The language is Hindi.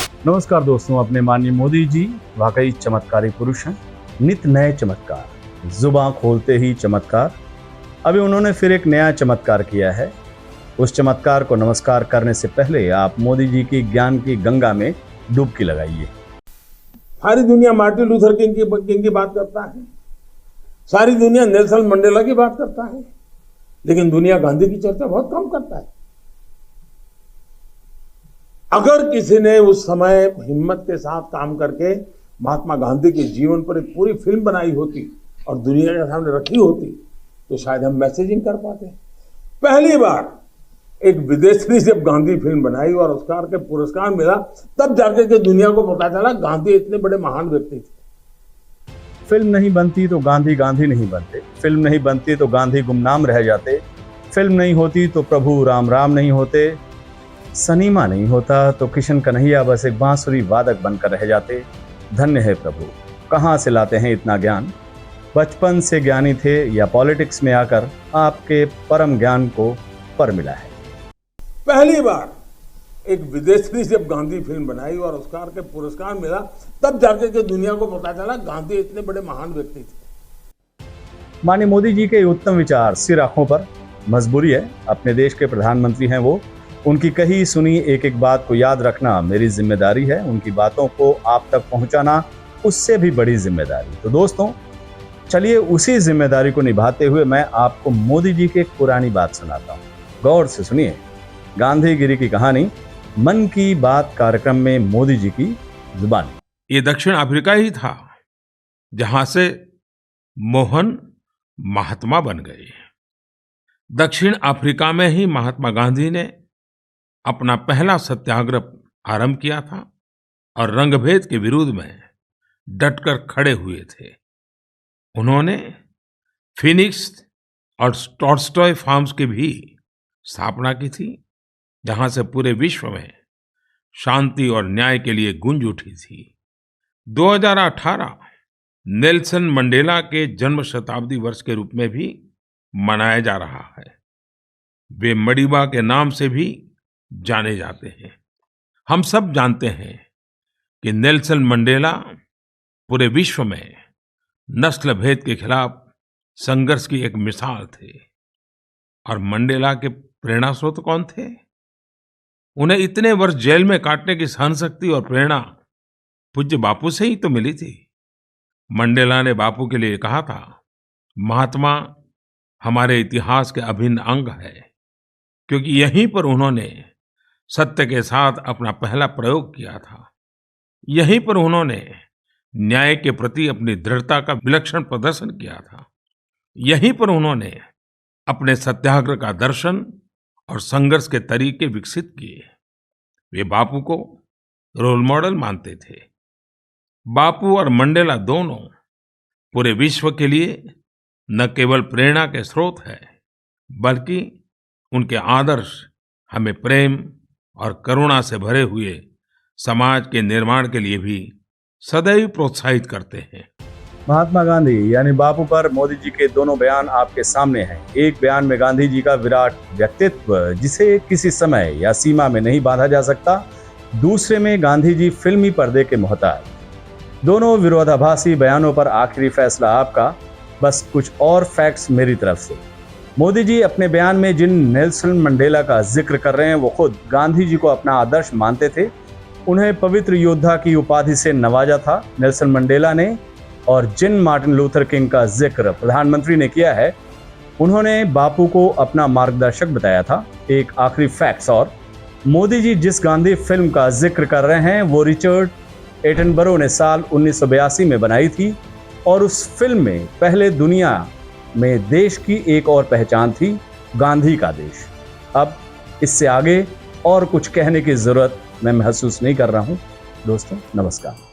नमस्कार दोस्तों, अपने माननीय मोदी जी वाकई चमत्कारी पुरुष हैं। नित नए चमत्कार, जुबान खोलते ही चमत्कार। अभी उन्होंने फिर एक नया चमत्कार किया है। उस चमत्कार को नमस्कार करने से पहले आप मोदी जी की ज्ञान की गंगा में डुबकी लगाइए। सारी दुनिया मार्टिन लूथर किंग की बात करता है, सारी दुनिया नेल्सन मंडेला की बात करता है, लेकिन दुनिया गांधी की चर्चा बहुत कम करता है। अगर किसी ने उस समय हिम्मत के साथ काम करके महात्मा गांधी के जीवन पर एक पूरी फिल्म बनाई होती और दुनिया के सामने रखी होती तो शायद हम मैसेजिंग कर पाते। पहली बार एक विदेशी जब गांधी फिल्म बनाई और ऑस्कर के पुरस्कार मिला, तब जाके के दुनिया को पता चला गांधी इतने बड़े महान व्यक्ति थे। फिल्म नहीं बनती तो गांधी गांधी नहीं बनते, फिल्म नहीं बनती तो गांधी गुमनाम रह जाते, फिल्म नहीं होती तो प्रभु राम राम नहीं होते, सनीमा नहीं होता तो किशन कन्हैया बस एक बांसुरी वादक बनकर रह जाते। धन्य है प्रभु, कहाँ से लाते हैं इतना ज्ञान? बचपन से ज्ञानी थे या पॉलिटिक्स में आकर आपके परम ज्ञान को पर मिला है? पहली बार एक विदेशी जब गांधी फिल्म बनाई और ऑस्कर के पुरस्कार मिला, तब जाके के दुनिया को पता चला गांधी इतने बड़े महान व्यक्ति थे। माननीय मोदी जी के उत्तम विचार सिर आंखों पर। मजबूरी है, अपने देश के प्रधानमंत्री हैं वो, उनकी कही सुनी एक एक बात को याद रखना मेरी जिम्मेदारी है। उनकी बातों को आप तक पहुंचाना उससे भी बड़ी जिम्मेदारी। तो दोस्तों, चलिए उसी जिम्मेदारी को निभाते हुए मैं आपको मोदी जी की एक पुरानी बात सुनाता हूँ। गौर से सुनिए। गांधीगिरी की कहानी, मन की बात कार्यक्रम में मोदी जी की जुबानी। ये दक्षिण अफ्रीका ही था जहां से मोहन महात्मा बन गए। दक्षिण अफ्रीका में ही महात्मा गांधी ने अपना पहला सत्याग्रह आरंभ किया था और रंगभेद के विरुद्ध में डटकर खड़े हुए थे। उन्होंने फिनिक्स और टॉल्स्टॉय फार्म्स की भी स्थापना की थी, जहां से पूरे विश्व में शांति और न्याय के लिए गूंज उठी थी। 2018 नेल्सन मंडेला के जन्म शताब्दी वर्ष के रूप में भी मनाया जा रहा है। वे मडिबा के नाम से भी जाने जाते हैं। हम सब जानते हैं कि नेल्सन मंडेला पूरे विश्व में नस्ल भेद के खिलाफ संघर्ष की एक मिसाल थे। और मंडेला के प्रेरणा स्रोत कौन थे? उन्हें इतने वर्ष जेल में काटने की सहनशक्ति और प्रेरणा पूज्य बापू से ही तो मिली थी। मंडेला ने बापू के लिए कहा था, महात्मा हमारे इतिहास के अभिन्न अंग है, क्योंकि यहीं पर उन्होंने सत्य के साथ अपना पहला प्रयोग किया था। यहीं पर उन्होंने न्याय के प्रति अपनी दृढ़ता का विलक्षण प्रदर्शन किया था। यहीं पर उन्होंने अपने सत्याग्रह का दर्शन और संघर्ष के तरीके विकसित किए। वे बापू को रोल मॉडल मानते थे। बापू और मंडेला दोनों पूरे विश्व के लिए न केवल प्रेरणा के स्रोत है, बल्कि उनके आदर्श हमें प्रेम और करुणा से भरे हुए समाज के निर्माण के लिए भी सदैव प्रोत्साहित करते हैं। महात्मा गांधी यानी बापू पर मोदी जी के दोनों बयान आपके सामने हैं। एक बयान में गांधी जी का विराट व्यक्तित्व, जिसे किसी समय या सीमा में नहीं बांधा जा सकता। दूसरे में गांधी जी फिल्मी पर्दे के मोहताज। दोनों विरोधाभासी बयानों पर आखिरी फैसला आपका। बस कुछ और फैक्ट्स मेरी तरफ से। मोदी जी अपने बयान में जिन नेल्सन मंडेला का जिक्र कर रहे हैं, वो खुद गांधी जी को अपना आदर्श मानते थे। उन्हें पवित्र योद्धा की उपाधि से नवाजा था नेल्सन मंडेला ने। और जिन मार्टिन लूथर किंग का जिक्र प्रधानमंत्री ने किया है, उन्होंने बापू को अपना मार्गदर्शक बताया था। एक आखिरी फैक्ट्स और, मोदी जी जिस गांधी फिल्म का जिक्र कर रहे हैं, वो रिचर्ड एटनबरो ने साल 1982 में बनाई थी। और उस फिल्म में पहले दुनिया में देश की एक और पहचान थी, गांधी का देश। अब इससे आगे और कुछ कहने की जरूरत मैं महसूस नहीं कर रहा हूं। दोस्तों, नमस्कार।